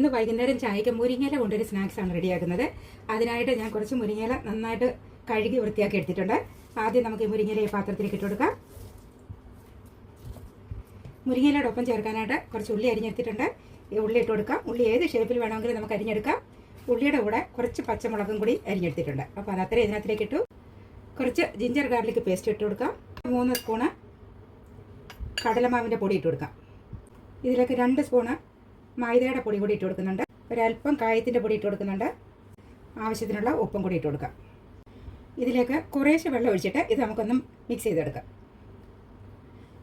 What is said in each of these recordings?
ഇന്ന് വൈകുന്നേരം ചായക്ക് മുരിങ്ങയില കൊണ്ടൊരു സ്നാക്സാണ് റെഡിയാക്കുന്നത്. അതിനായിട്ട് ഞാൻ കുറച്ച് മുരിങ്ങയില നന്നായിട്ട് കഴുകി വൃത്തിയാക്കി എടുത്തിട്ടുണ്ട്. ആദ്യം നമുക്ക് ഈ മുരിങ്ങയില പാത്രത്തിലേക്ക് ഇട്ട് കൊടുക്കാം. മുരിങ്ങയിലയുടെ ഒപ്പം ചേർക്കാനായിട്ട് കുറച്ച് ഉള്ളി അരിഞ്ഞെടുത്തിട്ടുണ്ട്. ഈ ഉള്ളി ഇട്ട് കൊടുക്കാം. ഉള്ളി ഏത് ഷേപ്പിൽ വേണമെങ്കിലും നമുക്ക് അരിഞ്ഞെടുക്കാം. ഉള്ളിയുടെ കൂടെ കുറച്ച് പച്ചമുളകും കൂടി അരിഞ്ഞെടുത്തിട്ടുണ്ട്. അപ്പോൾ അത് അത്രയും ഇതിനകത്തിലേക്ക് ഇട്ടു. കുറച്ച് ജിഞ്ചർ ഗാർലിക് പേസ്റ്റ് ഇട്ട് കൊടുക്കാം. 3 സ്പൂണ് കടലമാവിൻ്റെ പൊടി ഇട്ട് കൊടുക്കാം. ഇതിലേക്ക് 2 സ്പൂണ് മൈദയുടെ പൊടി കൂടി ഇട്ട് കൊടുക്കുന്നുണ്ട്. ഒരല്പം കായത്തിൻ്റെ പൊടി ഇട്ട് കൊടുക്കുന്നുണ്ട്. ആവശ്യത്തിനുള്ള ഉപ്പും കൂടി ഇട്ട് കൊടുക്കാം. ഇതിലേക്ക് കുറേശ്ശെ വെള്ളം ഒഴിച്ചിട്ട് ഇത് നമുക്കൊന്ന് മിക്സ് ചെയ്തെടുക്കാം.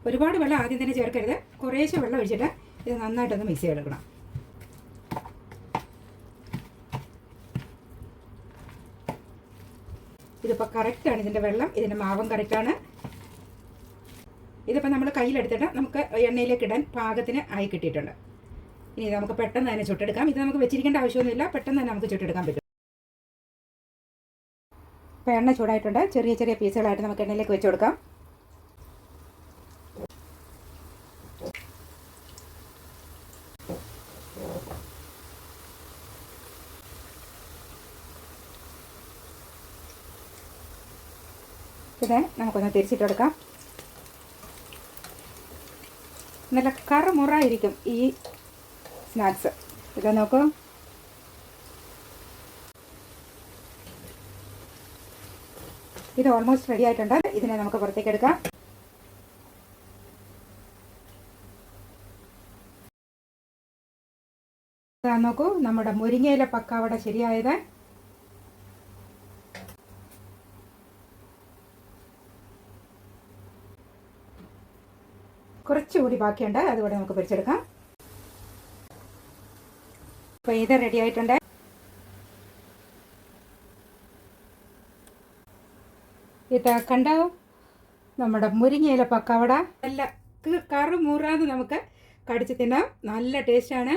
ഒരുപാട് വെള്ളം ആദ്യം തന്നെ ചേർക്കരുത്. കുറേശ്ശെ വെള്ളം ഒഴിച്ചിട്ട് ഇത് നന്നായിട്ടൊന്ന് മിക്സ് ചെയ്തെടുക്കണം. ഇതിപ്പോൾ കറക്റ്റാണ്. ഇതിൻ്റെ വെള്ളം, ഇതിൻ്റെ മാവും കറക്റ്റാണ്. ഇതിപ്പോൾ നമ്മൾ കയ്യിലെടുത്തിട്ട് നമുക്ക് എണ്ണയിലേക്ക് ഇടാൻ പാകത്തിന് ആയി കിട്ടിയിട്ടുണ്ട്. ഇനി ഇത് നമുക്ക് പെട്ടെന്ന് തന്നെ ചുട്ടെടുക്കാം. ഇത് നമുക്ക് വെച്ചിരിക്കേണ്ട ആവശ്യമൊന്നുമില്ല. പെട്ടെന്ന് തന്നെ നമുക്ക് ചുട്ടെടുക്കാൻ പറ്റും. ഇപ്പോൾ എണ്ണ ചൂടായിട്ടുണ്ട്. ചെറിയ ചെറിയ പീസുകളായിട്ട് നമുക്ക് എണ്ണയിലേക്ക് വെച്ച് കൊടുക്കാം. ഇത് നമുക്കൊന്ന് തിരിച്ചിട്ടെടുക്കാം. നല്ല കറുമുറായിരിക്കും ഈ സ്നാക്സ്. ഇത് നോക്കൂ. ഇത് ഓൾമോസ്റ്റ് റെഡി ആയിട്ടുണ്ട്. ഇതിനെ നമുക്ക് പുറത്തേക്ക് എടുക്കാം. നോക്കൂ, നമ്മുടെ മുരിങ്ങയില പക്കാവട ശരിയായത്. കുറച്ചുകൂടി ബാക്കിയുണ്ട്. അതുകൂടെ നമുക്ക് പൊരിച്ചെടുക്കാം. അപ്പോൾ ഇത് റെഡി ആയിട്ടുണ്ട്. ഇത് കണ്ടോ, നമ്മുടെ മുരിങ്ങയില പക്കാവട നല്ല കറുമുറാന്ന് നമുക്ക് കടിച്ച് തിന്നാം. നല്ല ടേസ്റ്റാണ്.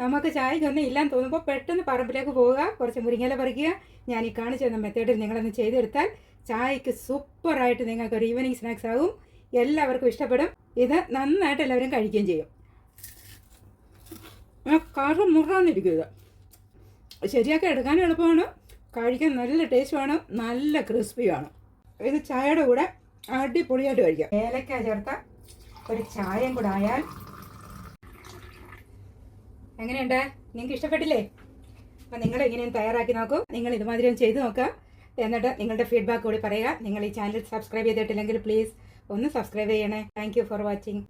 നമുക്ക് ചായക്കൊന്നും ഇല്ലാന്ന് തോന്നുമ്പോൾ പെട്ടെന്ന് പറമ്പിലേക്ക് പോവുക, കുറച്ച് മുരിങ്ങയില പറിക്കുക. ഞാൻ ഈ കാണിച്ചു തന്ന മെത്തേഡിൽ നിങ്ങളൊന്ന് ചെയ്തെടുത്താൽ ചായക്ക് സൂപ്പറായിട്ട് നിങ്ങൾക്കൊരു ഈവനിങ് സ്നാക്സ് ആകും. എല്ലാവർക്കും ഇഷ്ടപ്പെടും. ഇത് നന്നായിട്ട് എല്ലാവരും കഴിക്കുകയും ചെയ്യും. കറുമുറാന്നിരിക്കും. ഇത് ശരിയാക്കി എടുക്കാനും എളുപ്പമാണ്, കഴിക്കാൻ നല്ല ടേസ്റ്റുമാണ്, നല്ല ക്രിസ്പിയാണ്. ഇത് ചായയുടെ കൂടെ അടിപൊളിയായിട്ട് കഴിക്കാം. ഏലക്ക ചേർത്ത ഒരു ചായയും കൂടെ ആയാൽ എങ്ങനെയുണ്ട്? നിങ്ങൾക്ക് ഇഷ്ടപ്പെട്ടില്ലേ? അപ്പം നിങ്ങൾ ഇങ്ങനെയും തയ്യാറാക്കി നോക്കൂ. നിങ്ങൾ ഇതുമാതിരി ഒന്ന് ചെയ്ത് നോക്കുക. എന്നിട്ട് നിങ്ങളുടെ ഫീഡ്ബാക്ക് കൂടി പറയുക. നിങ്ങൾ ഈ ചാനൽ സബ്സ്ക്രൈബ് ചെയ്തിട്ടില്ലെങ്കിൽ പ്ലീസ് ഒന്ന് സബ്സ്ക്രൈബ് ചെയ്യണേ. Thank you for watching.